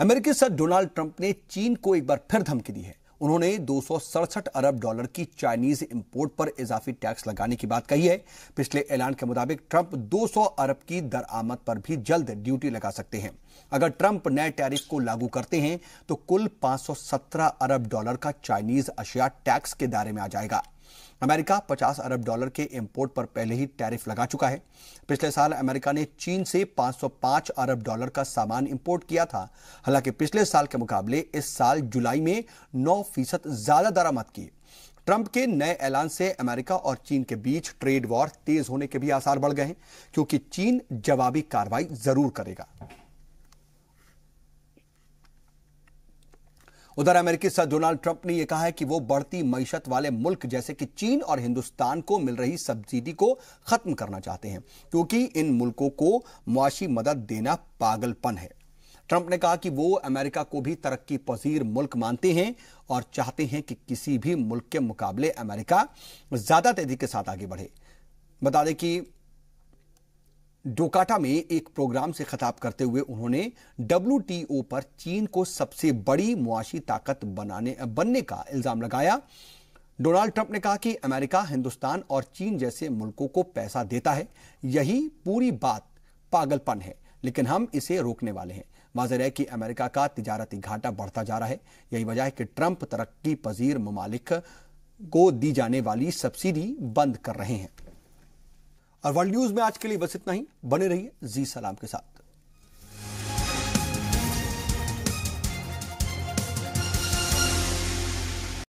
अमेरिकी सदस्य Donald Trump ने चीन को एक बार फिर धमकी दी है। उन्होंने 267 अरब डॉलर की चाइनीज इंपोर्ट पर इजाफी टैक्स लगाने की बात कही है। पिछले ऐलान के मुताबिक ट्रंप 200 अरब की दरआमद पर भी जल्द ड्यूटी लगा सकते हैं। अगर ट्रंप नए टैरिफ को लागू करते हैं तो कुल 517 अरब डॉलर का चाइनीज अशिया टैक्स के दायरे में आ जाएगा। अमेरिका 50 अरब डॉलर के इंपोर्ट पर पहले ही टैरिफ लगा चुका है। पिछले साल अमेरिका ने चीन से 505 अरब डॉलर का सामान इंपोर्ट किया था। हालांकि पिछले साल के मुकाबले इस साल जुलाई में 9% ज्यादा दरामद की। ट्रंप के नए ऐलान से अमेरिका और चीन के बीच ट्रेड वॉर तेज होने के भी आसार बढ़ गए हैं, क्योंकि चीन जवाबी कार्रवाई जरूर करेगा। उधर अमेरिकी सदस्य डोनाल्ड ट्रंप ने यह कहा है कि वो बढ़ती मईशत वाले मुल्क जैसे कि चीन और हिंदुस्तान को मिल रही सब्सिडी को खत्म करना चाहते हैं, क्योंकि इन मुल्कों को मुआशी मदद देना पागलपन है। ट्रंप ने कहा कि वो अमेरिका को भी तरक्की पजीर मुल्क मानते हैं और चाहते हैं कि किसी भी मुल्क के मुकाबले अमेरिका ज्यादा तेजी के साथ आगे बढ़े। बता दें कि डोकाटा में एक प्रोग्राम से खिताब करते हुए उन्होंने WTO पर चीन को सबसे बड़ी मुआशी ताकत बनने का इल्जाम लगाया। डोनाल्ड ट्रंप ने कहा कि अमेरिका, हिंदुस्तान और चीन जैसे मुल्कों को पैसा देता है। यही पूरी बात पागलपन है, लेकिन हम इसे रोकने वाले हैं। वाज़ेह है कि अमेरिका का तिजारती घाटा बढ़ता जा रहा है। यही वजह है कि ट्रंप तरक्की पजीर ममालिक को दी जाने वाली सब्सिडी बंद कर रहे हैं। और वर्ल्ड न्यूज में आज के लिए बस इतना ही। बने रहिए जी सलाम के साथ।